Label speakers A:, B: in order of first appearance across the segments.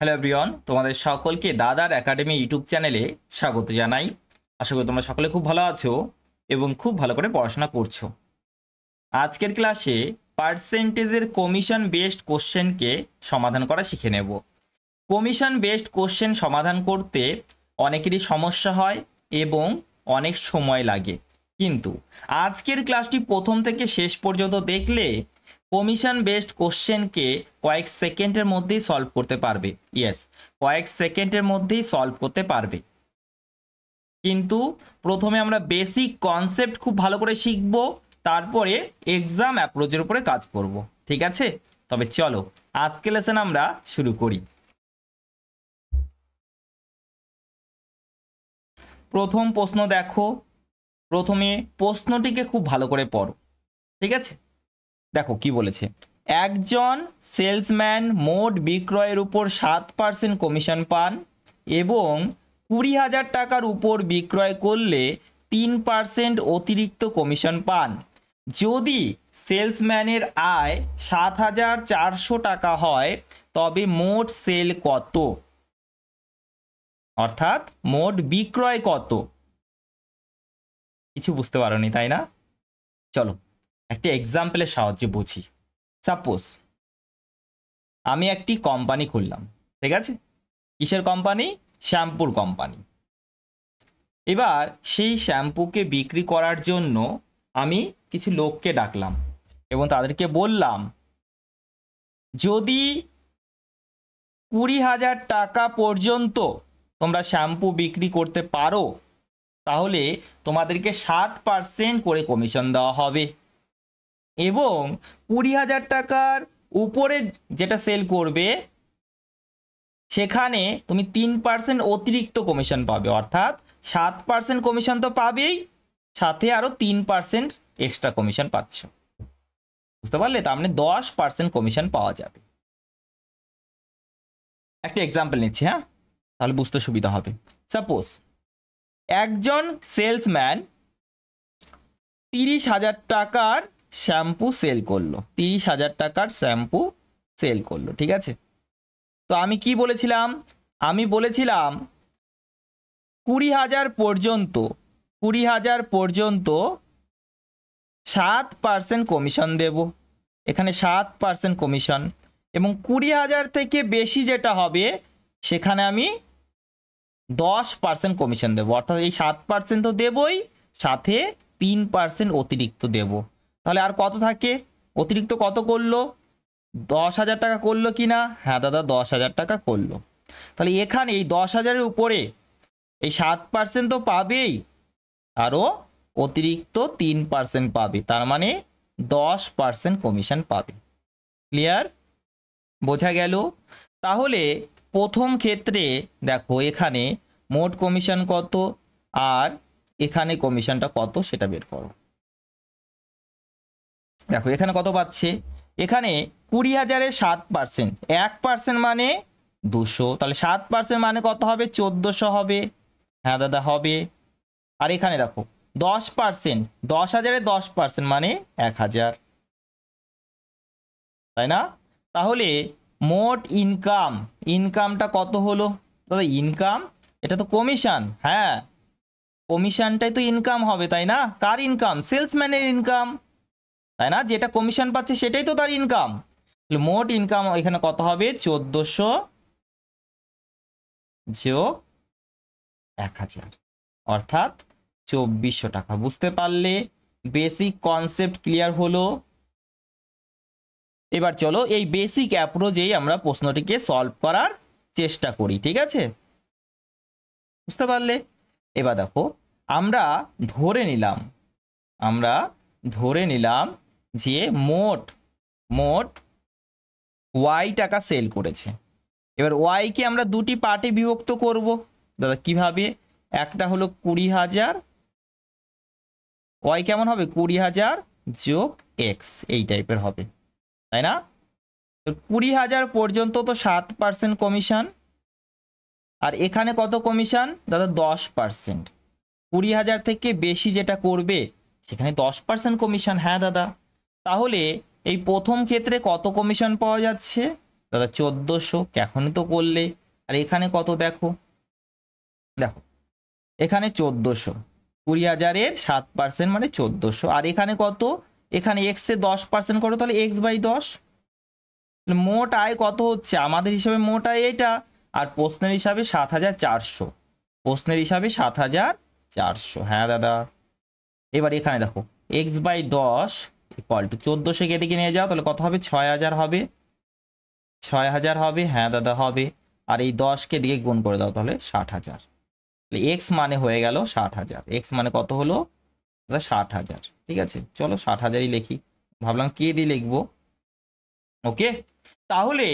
A: Hello everyone, তোমাদের সকলকে দাদার একাডেমি ইউটিউব চ্যানেলে স্বাগত জানাই। আশা করি তোমরা সকলে খুব ভালো আছো এবং খুব ভালো করে পড়াশোনা করছো। আজকের ক্লাসে পার্সেন্টেজের কমিশন বেসড কোশ্চেনকে সমাধান করা শিখে নেব। কমিশন বেসড কোশ্চেন সমাধান করতে অনেকেরই সমস্যা হয় এবং অনেক সময় লাগে, কিন্তু আজকের ক্লাসটি প্রথম থেকে শেষ পর্যন্ত দেখলে কমিশন বেসড কোশ্চেনকে কয়েক সেকেন্ডের মধ্যেই সলভ করতে পারবে। ইয়েস, কয়েক সেকেন্ডের মধ্যেই সলভ করতে পারবে, কিন্তু প্রথমে আমরা বেসিক কনসেপ্ট খুব ভালো করে শিখব, তারপরে এক্সাম অ্যাপ্রোচের উপরে কাজ করব। ঠিক আছে, তবে চলো আজকে লেসন আমরা শুরু করি। প্রথম প্রশ্ন দেখো, প্রথমে প্রশ্নটিকে খুব ভালো করে পড়ো। ঠিক আছে, দেখো কি বলেছে। একজন সেলসম্যান মোট বিক্রয়ের উপর 7% কমিশন পান এবং 20,000 টাকার উপর বিক্রয় করলে 3% অতিরিক্ত কমিশন পান। যদি সেলসম্যানের আয় 7,400 টাকা হয় তবে মোট সেল কত, অর্থাৎ মোট বিক্রয় কত? কিছু বুঝতে পারোনি তাই না? চলো একটা এক্সাম্পলের সাহায্যে বুঝি। সাপোজ আমি একটি কোম্পানি খুললাম, ঠিক আছে? কিসের কোম্পানি? শ্যাম্পুর কোম্পানি। এবার সেই শ্যাম্পুকে বিক্রি করার জন্য আমি কিছু লোককে ডাকলাম এবং তাদেরকে বললাম, যদি 20,000 টাকা পর্যন্ত তোমরা শ্যাম্পু বিক্রি করতে পারো তাহলে তোমাদেরকে 7% করে কমিশন দেওয়া হবে, এবং 20,000 টাকার উপরে যেটা সেল করবে সেখানে তুমি 3% অতিরিক্ত কমিশন পাবে, অর্থাৎ 7% কমিশন তো পাবেই, সাথে আরো 3% এক্সট্রা কমিশন পাচ্ছ। বুঝতে পারলে? তার মানে 10% কমিশন পাওয়া যাবে। একটা এক্সাম্পল নিচ্ছি, হ্যাঁ, তাহলে বুঝতে সুবিধা হবে। সাপোজ একজন সেলসম্যান 30,000 টাকার শ্যাম্পু সেল করলো, 30,000 টাকার শ্যাম্পু সেল করলো, ঠিক আছে? তো আমি কি বলেছিলাম? আমি বলেছিলাম 20,000 পর্যন্ত 20,000 পর্যন্ত 7% কমিশন দেব, এখানে 7% কমিশন, এবং 20,000 থেকে বেশি যেটা হবে সেখানে আমি 10% কমিশন দেবো, অর্থাৎ এই 7% তো দেবই, সাথে 3% অতিরিক্ত দেব। তাহলে আর কত থাকে? অতিরিক্ত কত করলো? 10,000 টাকা করলো কি না? হ্যাঁ দাদা, 10,000 টাকা করলো। তাহলে এখানে এই 10,000-এর উপরে এই 7% তো পাবেই, আরও অতিরিক্ত 3% পাবে, তার মানে 10% কমিশন পাবে। ক্লিয়ার? বোঝা গেল? তাহলে প্রথম ক্ষেত্রে দেখো এখানে মোট কমিশন কত আর এখানে কমিশনটা কত সেটা বের করো। দেখো এখানে কত পাচ্ছে? এখানে 20,000-এ 7%, 1% মানে 200, তাহলে 7% মানে কত হবে? 1,400 হবে। হ্যাঁ দাদা হবে। আর এখানে দেখো 10%, 10,000-এ 10% মানে 1,000, তাই না? তাহলে মোট ইনকামটা কত হলো? দাদা ইনকাম, এটা তো কমিশন। হ্যাঁ, কমিশনটাই তো ইনকাম হবে, তাই না? কার ইনকাম? সেলসম্যানের ইনকাম, তাই না? যেটা কমিশন পাচ্ছে সেটাই তো তার ইনকাম। মোট ইনকাম এখানে কত হবে? 1,400 যোগ 1,000, অর্থাৎ 2,400 টাকা। বুঝতে পারলে? বেসিক কনসেপ্ট ক্লিয়ার হলো। এবার চলো এই বেসিক অ্যাপ্রোচেই আমরা প্রশ্নটিকে সলভ করার চেষ্টা করি, ঠিক আছে? বুঝতে পারলে? এবার দেখো আমরা ধরে নিলাম যে মোট ওয়াই টাকা সেল করেছে। এবার ওয়াইকে আমরা দুটি পার্টে বিভক্ত করব। দাদা কিভাবে? একটা হলো 20,000, ওয়াই কেমন হবে? 20,000 যোগ এক্স, এই টাইপের হবে, তাই না? 20,000 পর্যন্ত তো 7% কমিশন, আর এখানে কত কমিশন? দাদা 10%। 20,000 থেকে বেশি যেটা করবে সেখানে 10% কমিশন। হ্যাঁ দাদা, তাহলে এই প্রথম ক্ষেত্রে কত কমিশন পাওয়া যাচ্ছে? দাদা 1400, এখনই তো করলে। আর এখানে কত দেখো, দেখো এখানে 1400, 20,000-এর 7% মানে 1400। আর এখানে কত, এখানে এক্সের 10% করো, তাহলে x/10। মোট আয় কত হচ্ছে আমাদের হিসাবে, মোট আয় এটা। আর প্রশ্নের হিসাবে 7,400, প্রশ্নের হিসাবে 7,400। হ্যাঁ দাদা। এবার এখানে দেখো x/10 ইকুয়াল টু 1400 এদিকে নিয়ে যাও, তাহলে কত হবে, 6,000 হবে, 6,000 হবে। হ্যাঁ দাদা হবে। আর এই 10কে দিকে গুণ করে দাও, তাহলে 60,000। তাহলে এক্স মানে হয়ে গেল 60,000। এক্স মানে কত হলো দাদা, 60,000। ঠিক আছে, চলো 60,000ই লিখি, ভাবলাম কে দিয়ে লিখবো। ওকে, তাহলে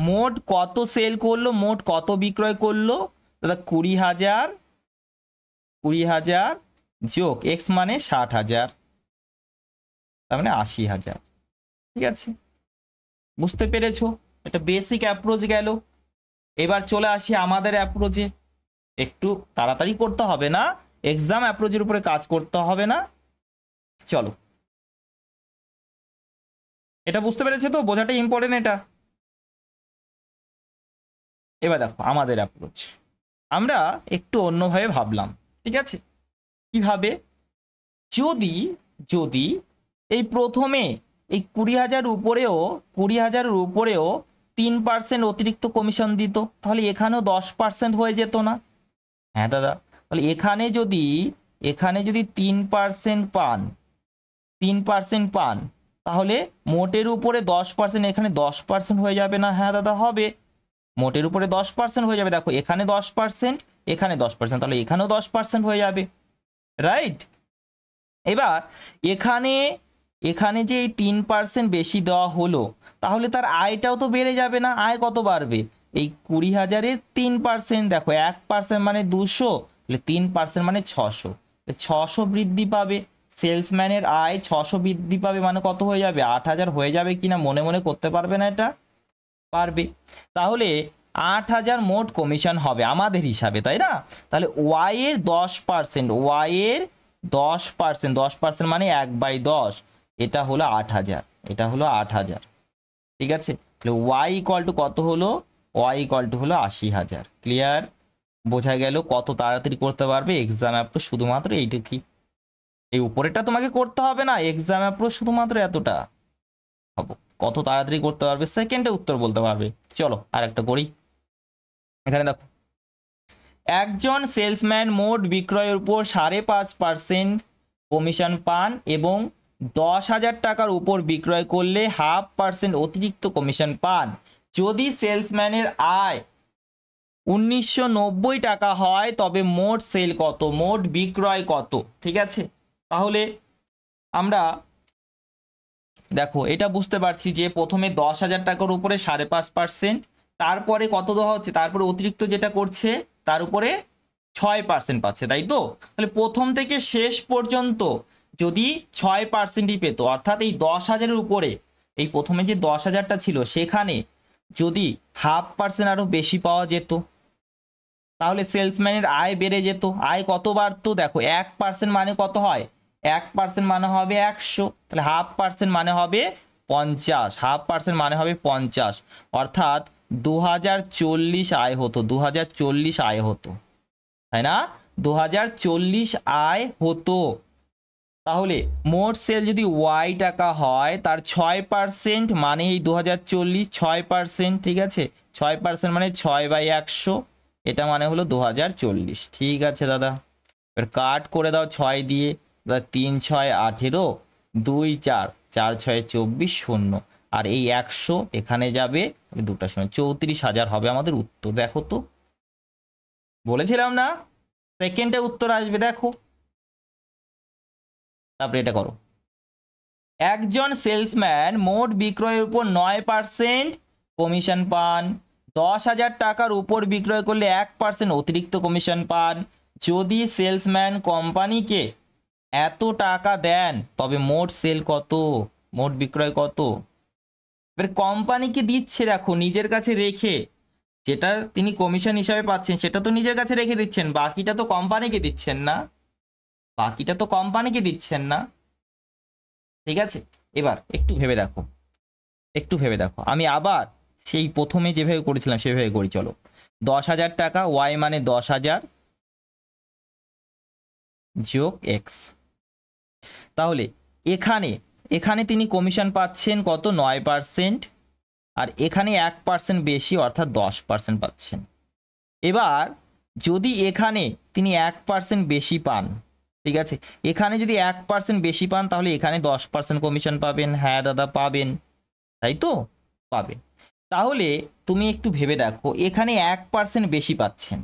A: মোট কত সেল করলো, মোট কত বিক্রয় করলো দাদা, 20,000, 20,000 যোগ এক্স মানে 60,000, তার মানে 80,000। ঠিক আছে, বুঝতে পেরেছো? এটা বেসিক অ্যাপ্রোচ গেল। এবার চলে আসি আমাদের অ্যাপ্রোচে। একটু তাড়াতাড়ি করতে হবে না, এক্সাম অ্যাপ্রোচের উপরে কাজ করতে হবে না। চলো, এটা বুঝতে পেরেছো তো, বোঝাটা ইম্পর্টেন্ট এটা। এবার দেখো আমাদের অ্যাপ্রোচ, আমরা একটু অন্যভাবে ভাবলাম। ঠিক আছে, কিভাবে, যদি যদি এই প্রথমে এই 20,000 উপরেও, 20,000-এর উপরেও 3% অতিরিক্ত কমিশন দিত, তাহলে এখানেও 10% হয়ে যেত না? হ্যাঁ দাদা। তাহলে এখানে যদি 3% পান, 3% পান, তাহলে মোটের উপরে 10%, এখানে 10% হয়ে যাবে না? হ্যাঁ দাদা হবে, মোটের উপরে 10% হয়ে যাবে। দেখো এখানে 10%, এখানে 10%, তাহলে এখানেও 10% হয়ে যাবে, রাইট? এবার এখানে এখানে যে এই 3% বেশি দেওয়া হলো, তাহলে তার আয়টাও তো বেড়ে যাবে না? আয় কত বাড়বে, এই 20,000-এর 3%, দেখো 1% মানে 200, তাহলে 3% মানে 600, 600 বৃদ্ধি পাবে। সেলসম্যানের আয় 600 বৃদ্ধি পাবে, মানে কত হয়ে যাবে, 8,000 হয়ে যাবে কিনা মনে মনে করতে পারবে না এটা? পারবে। তাহলে 8,000 মোট কমিশন হবে আমাদের হিসাবে, তাই না? তাহলে ওয়াই এর 10%, ওয়াই এর 10%, 10% মানে 1/10, এটা হলো 8,000, এটা হলো 8,000। ঠিক আছে, তাহলে ওয়াই ইকুয়াল টু কত হলো, ওয়াই ইকুয়াল টু হলো 80,000। ক্লিয়ার? বোঝা গেল কত তাড়াতাড়ি করতে পারবে এক্সাম অ্যাপ্রোচ, শুধুমাত্র এইটুকুই। এই উপরেটা তোমাকে করতে হবে না, এক্সাম অ্যাপ্রোচ শুধুমাত্র এতটা হবো, কত তাড়াতাড়ি করতে পারবে, সেকেন্ডে উত্তর বলতে পারবে। চলো আর একটা করি। এখানে দেখো, একজন সেলসম্যান মোট বিক্রয়ের উপর 5.5% কমিশন পান এবং 10,000 টাকার উপর বিক্রয় করলে 0.5% অতিরিক্ত কমিশন পান। যদি সেলসম্যানের আয় 1,990 টাকা হয়, তবে মোট সেল কত, মোট বিক্রয় কত? ঠিক আছে, তাহলে আমরা দেখো এটা বুঝতে পারছি যে প্রথমে 10,000 টাকার উপরে 5.5%, তারপরে কত দেওয়া হচ্ছে, তারপরে অতিরিক্ত যেটা করছে তার উপরে 6% পাচ্ছে, তাই তো? তাহলে প্রথম থেকে শেষ পর্যন্ত যদি 6%ই পেতো, অর্থাৎ এই 10,000-এর উপরে, এই প্রথমে যে 10,000টা ছিল সেখানে যদি 0.5% আরো বেশি পাওয়া যেত, তাহলে সেলসম্যানের আয় বেড়ে যেত। আয় কত বাড়তো, দেখো 1% মানে কত হয়, 1% মানে হবে 100, তাহলে 0.5% মানে হবে 50, 0.5% মানে হবে 50, অর্থাৎ 2040 আয় হতো, 2040 আয় হতো, তাই না? 2040 আয় হতো। তাহলে মোট সেল যদি ওয়াই টাকা হয়, তার 6% মানে এই 2040, 6%, ঠিক আছে, 6% মানে 6/100, এটা মানে হলো 2040। ঠিক আছে দাদা, এবার কাট করে দাও 6 দিয়ে, দাদা 3 6 18, 2 4, 4 6 24, 0, আর এই 100 এখানে যাবে, দুটা 0, 34,000 হবে আমাদের উত্তর। দেখো তো, বলেছিলাম না সেকেন্ডে উত্তর আসবে, দেখো। তারপরে এটা করো, একজন সেলসম্যান মোট বিক্রয়ের উপর 9% কমিশন পান, 10,000 টাকার উপর বিক্রয় করলে 1% অতিরিক্ত কমিশন পান। যদি সেলসম্যান কোম্পানিকে এত টাকা দেন, তবে মোট সেল কত, মোট বিক্রয় কত? এবার কোম্পানিকে দিচ্ছে, দেখো নিজের কাছে রেখে, যেটা তিনি কমিশন হিসাবে পাচ্ছেন সেটা তো নিজের কাছে রেখে দিচ্ছেন, বাকিটা তো কোম্পানিকে দিচ্ছেন না, বাকিটা তো কোম্পানিকে দিচ্ছেন না। ঠিক আছে, এবার একটু ভেবে দেখো, একটু ভেবে দেখো, আমি আবার সেই প্রথমে যেভাবে করেছিলাম সেভাবে করি। চলো, 10,000 টাকা, ওয়াই মানে 10,000 যোগ এক্স। তাহলে এখানে এখানে তিনি কমিশন পাচ্ছেন কত, 9%, আর এখানে 1% বেশি অর্থাৎ 10% পাচ্ছেন। এবার যদি এখানে তিনি 1% বেশি পান, ঠিক আছে, এখানে যদি 1% বেশি পান তাহলে এখানে 10% কমিশন পাবেন। হ্যাঁ দাদা পাবেন, তাই তো, পাবেন। তাহলে তুমি একটু ভেবে দেখো, এখানে 1% বেশি পাচ্ছেন,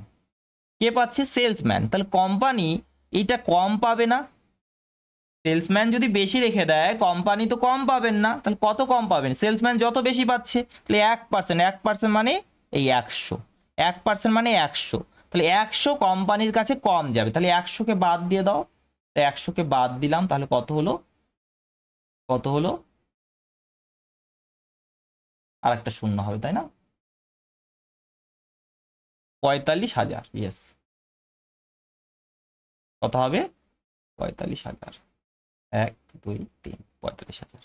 A: কে পাচ্ছে, সেলসম্যান। তাহলে কোম্পানি এটা কম পাবে না? সেলসম্যান যদি বেশি রেখে দেয় কোম্পানি তো কম পাবেন না। তাহলে কত কম পাবেন, সেলসম্যান যত বেশি পাচ্ছে তাহলে 1% মানে এই 100, 1% মানে 100, তাহলে 100 কোম্পানির কাছে কম যাবে। তাহলে 100কে বাদ দিয়ে দাও, 100কে বাদ দিলাম, তাহলে কত হলো, কত হলো, আর একটা শূন্য হবে তাই না, 45,000। ইয়েস, কত হবে, 45,000, 1 2 3, 45,000।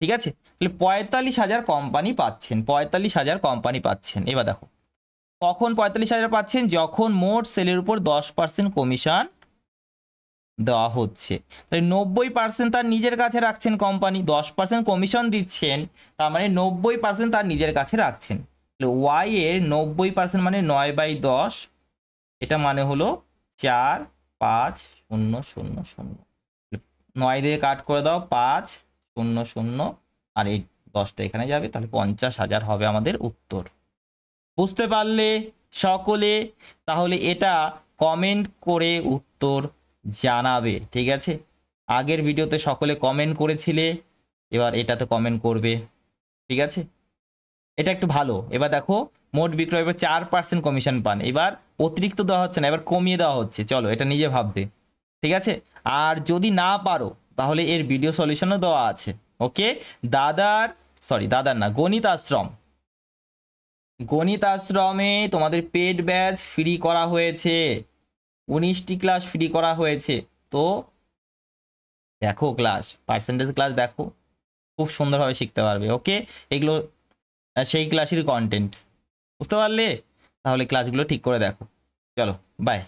A: ঠিক আছে, তাহলে 45,000 কোম্পানি পাচ্ছেন, 45,000 কোম্পানি পাচ্ছেন। এবার দেখো কখন 45,000 পাচ্ছেন, যখন মোট সেলের উপর 10% কমিশন দেওয়া হচ্ছে। তাহলে 90% তার নিজের কাছে রাখছেন কোম্পানি, 10% কমিশন দিচ্ছেন, তার মানে 90% তার নিজের কাছে রাখছেন। তাহলে ওয়াই এর 90% মানে 9/10, এটা মানে হলো 4 5 0 0 0। 9 দিয়ে কাট করে দাও, 5 0 0, আর এই 10টা এখানে যাবে, তাহলে 50,000 হবে আমাদের উত্তর। বুঝতে পারলে সকলে? তাহলে এটা কমেন্ট করে উত্তর জানাবে, ঠিক আছে। আগের ভিডিওতে সকলে কমেন্ট করেছিলে, এবার এটাতে কমেন্ট করবে, ঠিক আছে। এটা একটু ভালো। এবার দেখো মোট বিক্রয় এবার 4% কমিশন পান, এবার অতিরিক্ত দেওয়া হচ্ছে না, এবার কমিয়ে দেওয়া হচ্ছে। চলো এটা নিজে ভাববে, ঠিক আছে। আর যদি না পারো তাহলে এর ভিডিও সলিউশনও দেওয়া আছে। ওকে, দাদার না, গণিত আশ্রমে তোমাদের পেড ব্যাচ ফ্রি করা হয়েছে, 19টি ক্লাস ফ্রি করা হয়েছে। তো দেখো ক্লাস, পার্সেন্টেজ ক্লাস দেখো, খুব সুন্দরভাবে শিখতে পারবে। ওকে, এগুলো সেই ক্লাসেরই কন্টেন্ট, বুঝতে পারলে? তাহলে ক্লাসগুলো ঠিক করে দেখো। চলো বাই।